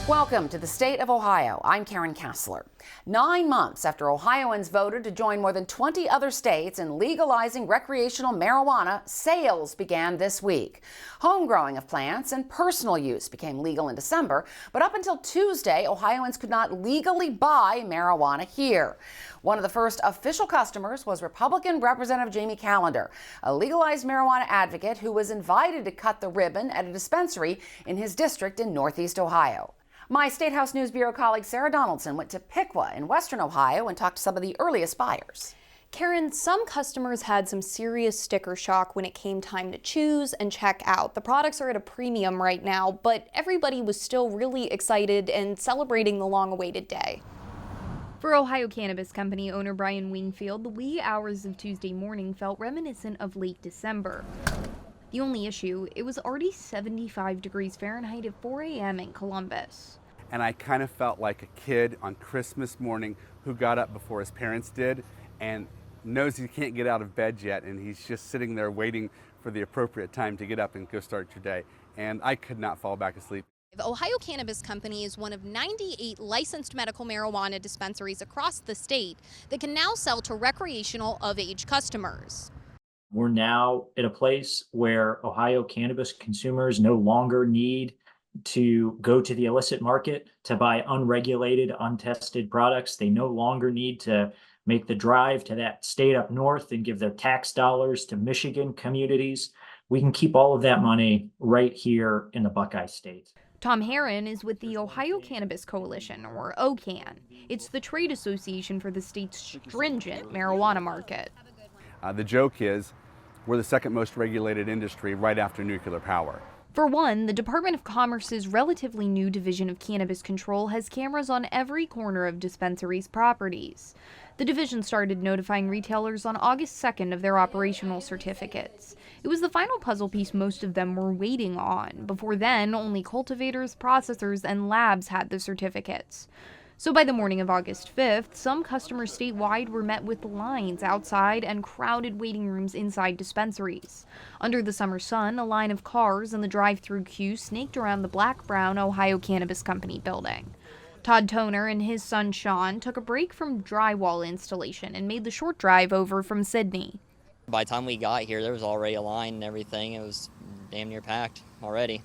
Welcome to the state of Ohio. I'm Karen Kassler. 9 months after Ohioans voted to join more than 20 other states in legalizing recreational marijuana, sales began this week. Home growing of plants and personal use became legal in December, but up until Tuesday, Ohioans could not legally buy marijuana here. One of the first official customers was Republican Representative Jamie Callender, a legalized marijuana advocate who was invited to cut the ribbon at a dispensary in his district in Northeast Ohio. My Statehouse News Bureau colleague Sarah Donaldson went to Piqua in Western Ohio and talked to some of the earliest buyers. Karen, some customers had some serious sticker shock when it came time to choose and check out. The products are at a premium right now, but everybody was still really excited and celebrating the long-awaited day. For Ohio Cannabis Company owner Brian Wingfield, the wee hours of Tuesday morning felt reminiscent of late December. The only issue, it was already 75 degrees Fahrenheit at 4 a.m. in Columbus. And I kind of felt like a kid on Christmas morning who got up before his parents did and knows he can't get out of bed yet, and he's just sitting there waiting for the appropriate time to get up and go start your day. And I could not fall back asleep. The Ohio Cannabis Company is one of 98 licensed medical marijuana dispensaries across the state that can now sell to recreational of-age customers. We're now at a place where Ohio cannabis consumers no longer need to go to the illicit market to buy unregulated, untested products. They no longer need to make the drive to that state up north and give their tax dollars to Michigan communities. We can keep all of that money right here in the Buckeye State. Tom Herron is with the Ohio Cannabis Coalition, or OCAN. It's the trade association for the state's stringent marijuana market. The joke is we're the second most regulated industry right after nuclear power. For one, the Department of Commerce's relatively new Division of Cannabis Control has cameras on every corner of dispensaries' properties. The division started notifying retailers on August 2nd of their operational certificates. It was the final puzzle piece most of them were waiting on. Before then, only cultivators, processors, and labs had the certificates. So by the morning of August 5th, some customers statewide were met with lines outside and crowded waiting rooms inside dispensaries. Under the summer sun, a line of cars in the drive-through queue snaked around the black-brown Ohio Cannabis Company building. Todd Toner and his son Sean took a break from drywall installation and made the short drive over from Sydney. By the time we got here, there was already a line and everything. It was damn near packed already.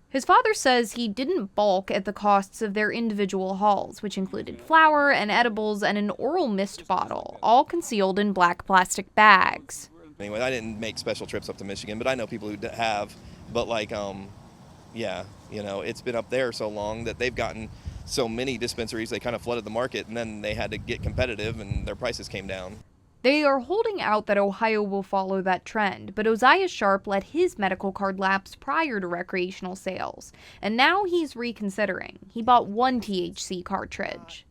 His father says he didn't balk at the costs of their individual hauls, which included flour and edibles and an oral mist bottle, all concealed in black plastic bags. Anyway, I didn't make special trips up to Michigan, but I know people who have. But yeah, you know, it's been up there so long that they've gotten so many dispensaries, they kind of flooded the market, and then they had to get competitive and their prices came down. They are holding out that Ohio will follow that trend, but Uzziah Sharp let his medical card lapse prior to recreational sales, and now he's reconsidering. He bought one THC cartridge.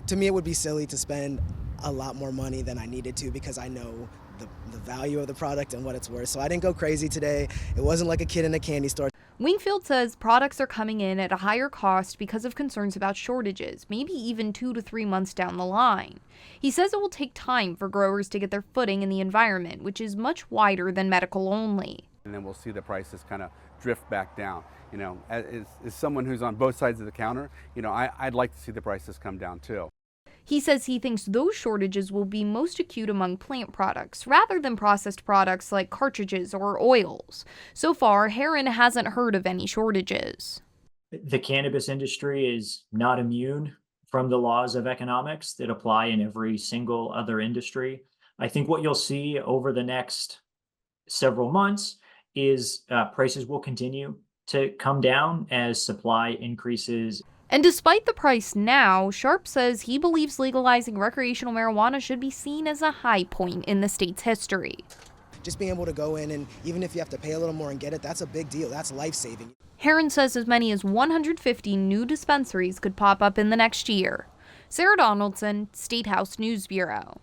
To me, it would be silly to spend a lot more money than I needed to because I know the value of the product and what it's worth. So I didn't go crazy today. It wasn't like a kid in a candy store. Wingfield says products are coming in at a higher cost because of concerns about shortages, maybe even 2 to 3 months down the line. He says it will take time for growers to get their footing in the environment, which is much wider than medical only. And then we'll see the prices kind of drift back down. You know, as someone who's on both sides of the counter, you know, I'd like to see the prices come down too. He says he thinks those shortages will be most acute among plant products, rather than processed products like cartridges or oils. So far, Herron hasn't heard of any shortages. The cannabis industry is not immune from the laws of economics that apply in every single other industry. I think what you'll see over the next several months is prices will continue to come down as supply increases. And despite the price now, Sharp says he believes legalizing recreational marijuana should be seen as a high point in the state's history. Just being able to go in and even if you have to pay a little more and get it, that's a big deal. That's life-saving. Herron says as many as 150 new dispensaries could pop up in the next year. Sarah Donaldson, Statehouse News Bureau.